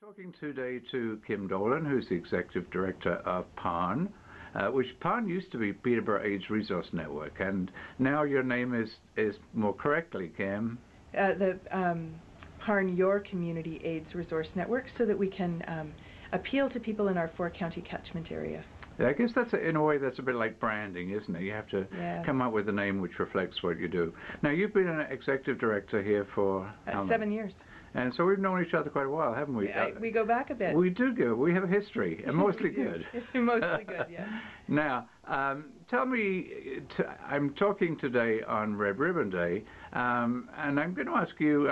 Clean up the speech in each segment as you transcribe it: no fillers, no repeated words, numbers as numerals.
Talking today to Kim Dolan, who's the Executive Director of PARN, which PARN used to be Peterborough AIDS Resource Network, and now your name is more correctly, Kim. The PARN Your Community AIDS Resource Network, so that we can appeal to people in our 4-county catchment area. Yeah, I guess that's in a way that's a bit like branding, isn't it? You have to come up with a name which reflects what you do. Now, you've been an Executive Director here for how long? 7 years. And so we've known each other quite a while, haven't we? We go back a bit. We do go. We have a history, and mostly good. Mostly good, yeah. Now, tell me, I'm talking today on Red Ribbon Day, and I'm going to ask you,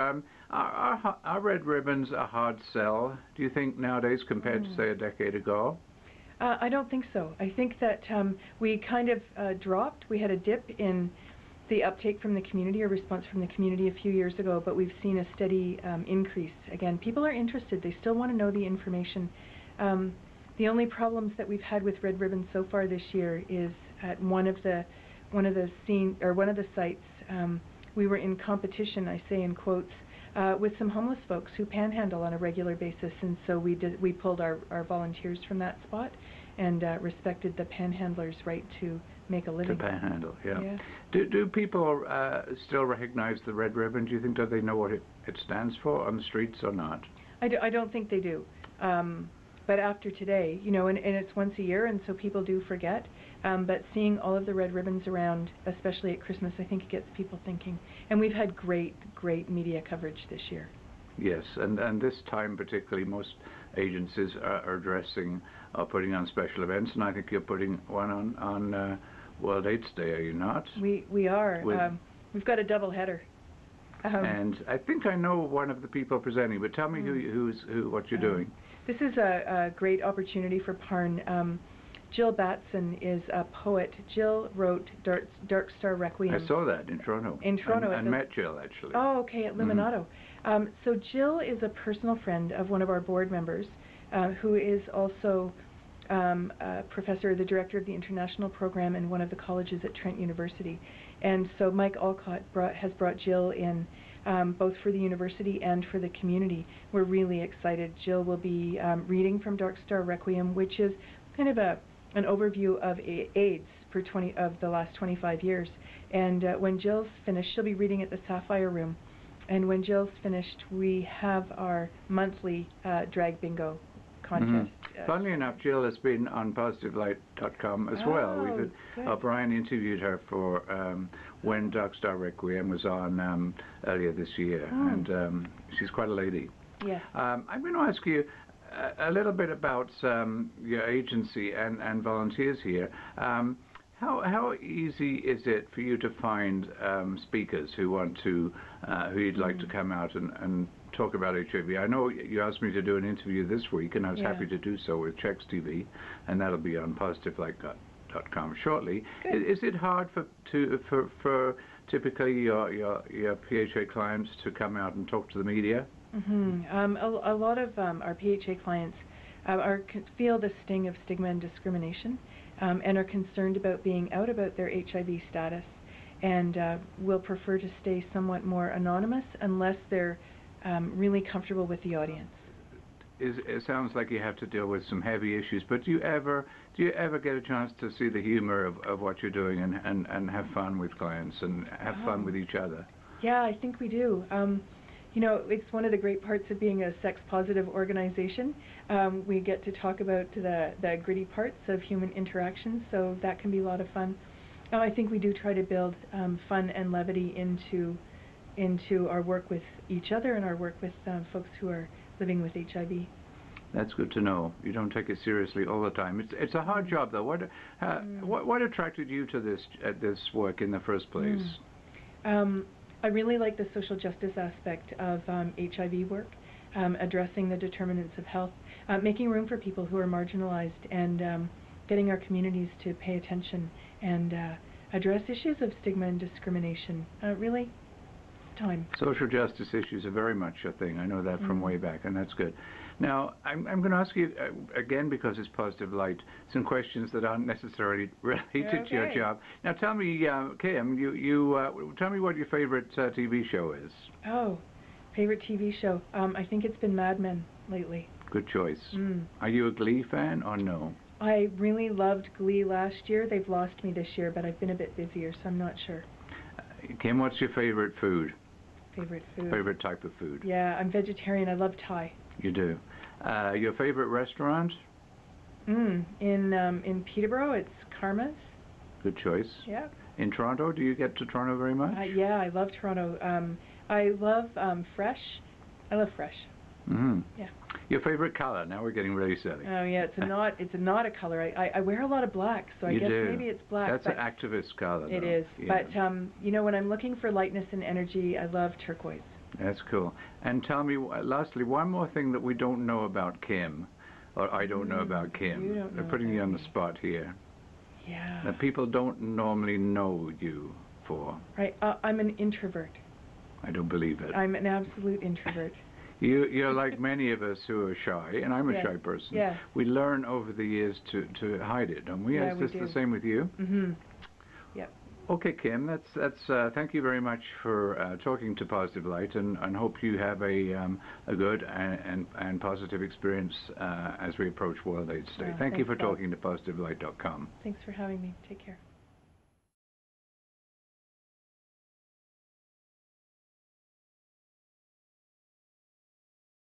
are red ribbons a hard sell, do you think, nowadays compared to, say, a decade ago? I don't think so. I think that we kind of dropped. We had a dip in the uptake from the community, or response from the community a few years ago, but we've seen a steady increase. Again, people are interested. They still want to know the information. The only problems that we've had with red ribbons so far this year is at one of the sites, we were in competition, I say in quotes, with some homeless folks who panhandle on a regular basis, and so we pulled our volunteers from that spot and respected the panhandlers' right to make a living. To panhandle, yeah. Do people still recognize the red ribbon? Do you think that they know what it stands for on the streets or not? I don't think they do. But after today, you know, and it's once a year, and so people do forget. But seeing all of the red ribbons around, especially at Christmas, I think it gets people thinking. And we've had great media coverage this year. Yes, and this time particularly, most agencies are addressing or putting on special events, and I think you're putting one on World AIDS Day, are you not? We are. We've got a double header. And I think I know one of the people presenting, but tell me what you're doing. This is a great opportunity for PARN. Jill Batson is a poet. Jill wrote Dark Star Requiem. I saw that in Toronto. In Toronto. And met Jill, actually. Oh, okay, at Luminato. So Jill is a personal friend of one of our board members, who is also a professor, the director of the international program in one of the colleges at Trent University. And so Mike Alcott has brought Jill in, both for the university and for the community. We're really excited. Jill will be reading from Dark Star Requiem, which is kind of an overview of AIDS for of the last 25 years. And when Jill's finished, she'll be reading at the Sapphire Room. And when Jill's finished, we have our monthly drag bingo contest. Funnily enough, Jill has been on PositiveLite.com as well. Brian interviewed her for when Dark Star Requiem was on earlier this year, and she's quite a lady. Yes. I'm going to ask you a little bit about your agency and volunteers here. How easy is it for you to find speakers who want to, who you'd like to come out and talk about HIV? I know you asked me to do an interview this week, and I was happy to do so with Checks TV, and that'll be on PositiveLite.com shortly. Is it hard for typically your PHA clients to come out and talk to the media? A lot of our PHA clients feel the sting of stigma and discrimination, and are concerned about being out about their HIV status, and will prefer to stay somewhat more anonymous unless they're really comfortable with the audience. It sounds like you have to deal with some heavy issues, but do you ever get a chance to see the humor of what you're doing and have fun with clients and have fun with each other? Yeah, I think we do. You know, it's one of the great parts of being a sex-positive organization. We get to talk about the gritty parts of human interaction, so that can be a lot of fun. I think we do try to build fun and levity into our work with each other and our work with folks who are living with HIV. That's good to know. You don't take it seriously all the time. It's a hard job, though. What attracted you to this work in the first place? I really like the social justice aspect of HIV work, addressing the determinants of health, making room for people who are marginalized, and getting our communities to pay attention and address issues of stigma and discrimination. Really, time. Social justice issues are very much a thing. I know that from way back, and that's good. Now, I'm going to ask you, again, because it's Positive Light, some questions that aren't necessarily related to your job. Now, tell me, Kim, tell me what your favorite TV show is. Oh, favorite TV show? I think it's been Mad Men lately. Good choice. Are you a Glee fan or no? I really loved Glee last year. They've lost me this year, but I've been a bit busier, so I'm not sure. Kim, what's your favorite food? Favorite food? Favorite type of food? Yeah, I'm vegetarian. I love Thai. You do. Your favorite restaurant? In Peterborough, it's Karma's. Good choice. Yeah. In Toronto, do you get to Toronto very much? Yeah, I love Toronto. I love Fresh. I love Fresh. Yeah. Your favorite color? Now we're getting really silly. Oh yeah, it's not a color. I wear a lot of black, so I guess maybe it's black. That's an activist color. It is. Yeah. But you know, when I'm looking for lightness and energy, I love turquoise. That's cool. And tell me, lastly, one more thing that we don't know about Kim, or I don't know about Kim. You don't know They're putting you on the me. spot here. Yeah. That people don't normally know you for. Right. I'm an introvert. I don't believe it. I'm an absolute introvert. You're like many of us who are shy, and I'm a shy person. Yeah. We learn over the years to hide it, don't we? Yeah, Is this the same with you? Yep. Okay, Kim. That's. Thank you very much for talking to PositiveLite, and hope you have a good and positive experience as we approach World AIDS Day. Thank you for talking to PositiveLite.com. Thanks for having me. Take care.